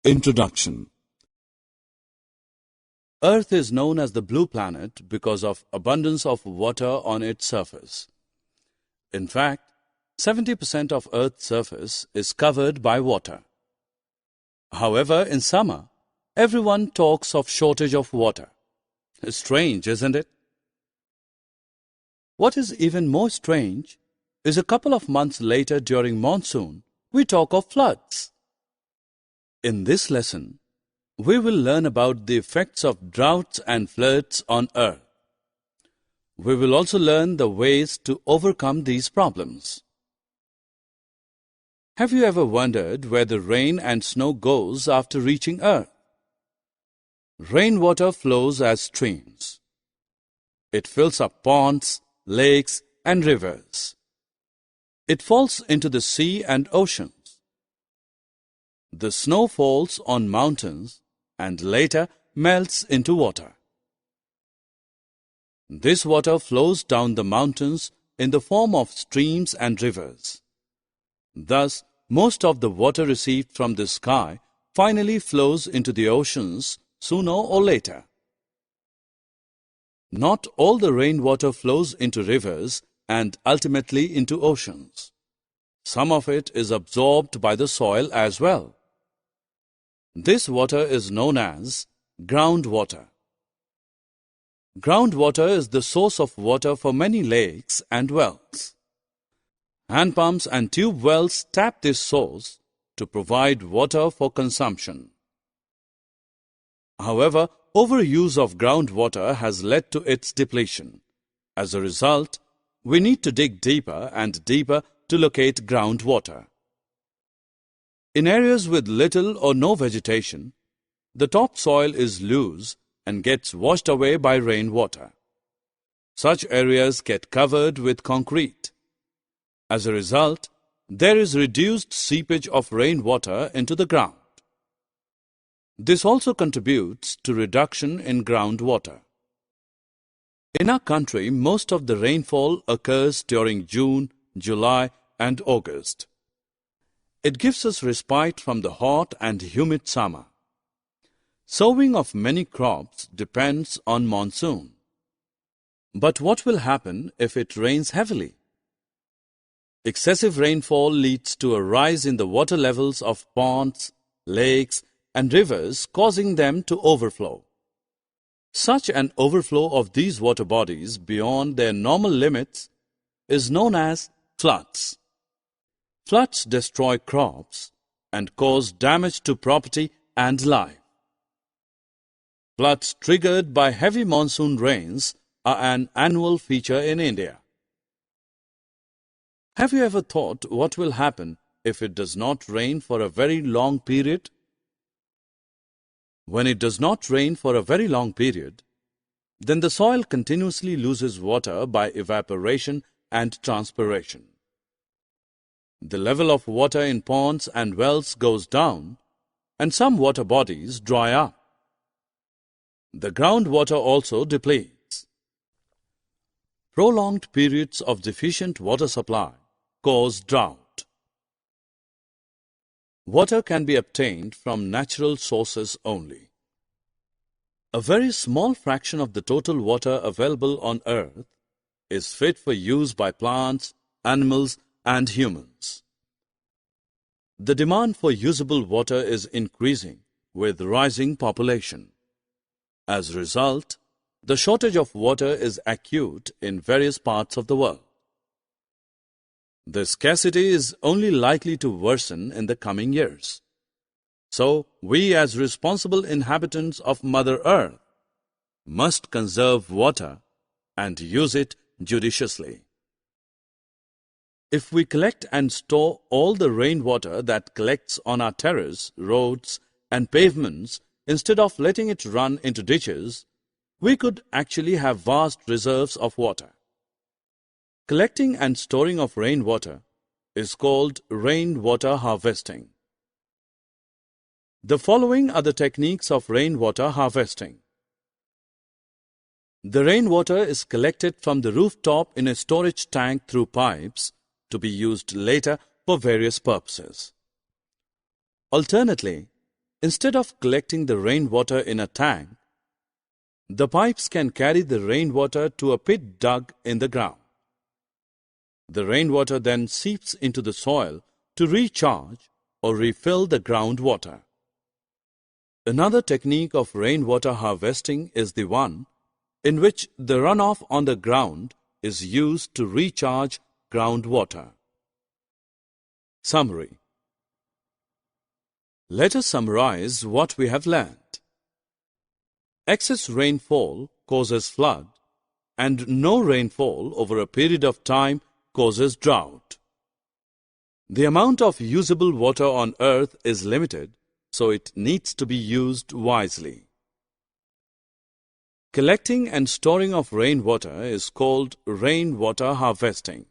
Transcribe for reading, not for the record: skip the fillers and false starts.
Introduction. Earth is known as the blue planet because of abundance of water on its surface. In fact, 70% of Earth's surface is covered by water. However, in summer, everyone talks of shortage of water. Strange, isn't it? What is even more strange is a couple of months later during monsoon, we talk of floods. In this lesson, we will learn about the effects of droughts and floods on Earth. We will also learn the ways to overcome these problems. Have you ever wondered where the rain and snow goes after reaching Earth? Rainwater flows as streams. It fills up ponds, lakes, and rivers. It falls into the sea and oceans. The snow falls on mountains and later melts into water. This water flows down the mountains in the form of streams and rivers. Thus, most of the water received from the sky finally flows into the oceans sooner or later. Not all the rainwater flows into rivers and ultimately into oceans. Some of it is absorbed by the soil as well. This water is known as groundwater. Groundwater is the source of water for many lakes and wells. Hand pumps and tube wells tap this source to provide water for consumption. However, overuse of groundwater has led to its depletion. As a result, we need to dig deeper and deeper to locate groundwater. In areas with little or no vegetation, the topsoil is loose and gets washed away by rainwater. Such areas get covered with concrete. As a result, there is reduced seepage of rainwater into the ground. This also contributes to reduction in groundwater. In our country, most of the rainfall occurs during June, July, and August. It gives us respite from the hot and humid summer. Sowing of many crops depends on monsoon. But what will happen if it rains heavily? Excessive rainfall leads to a rise in the water levels of ponds, lakes, and rivers, causing them to overflow. Such an overflow of these water bodies beyond their normal limits is known as floods. Floods destroy crops and cause damage to property and life. Floods triggered by heavy monsoon rains are an annual feature in India. Have you ever thought what will happen if it does not rain for a very long period? When it does not rain for a very long period, then the soil continuously loses water by evaporation and transpiration. The level of water in ponds and wells goes down, and some water bodies dry up. The groundwater also depletes. Prolonged periods of deficient water supply cause drought. Water can be obtained from natural sources only. A very small fraction of the total water available on Earth is fit for use by plants, animals, and humans. The demand for usable water is increasing with rising population. As a result, the shortage of water is acute in various parts of the world. The scarcity is only likely to worsen in the coming years. So, we as responsible inhabitants of Mother Earth must conserve water and use it judiciously. If we collect and store all the rainwater that collects on our terrace, roads, and pavements instead of letting it run into ditches, we could actually have vast reserves of water. Collecting and storing of rainwater is called rainwater harvesting. The following are the techniques of rainwater harvesting. The rainwater is collected from the rooftop in a storage tank through pipes to be used later for various purposes. Alternately, Instead of collecting the rainwater in a tank, the pipes can carry the rainwater to a pit dug in the ground. The rainwater then seeps into the soil to recharge or refill the groundwater. Another technique of rainwater harvesting is the one in which the runoff on the ground is used to recharge groundwater. Summary. Let us summarize what we have learned. Excess rainfall causes flood, and no rainfall over a period of time causes drought. The amount of usable water on earth is limited, so it needs to be used wisely. Collecting and storing of rainwater is called rainwater harvesting.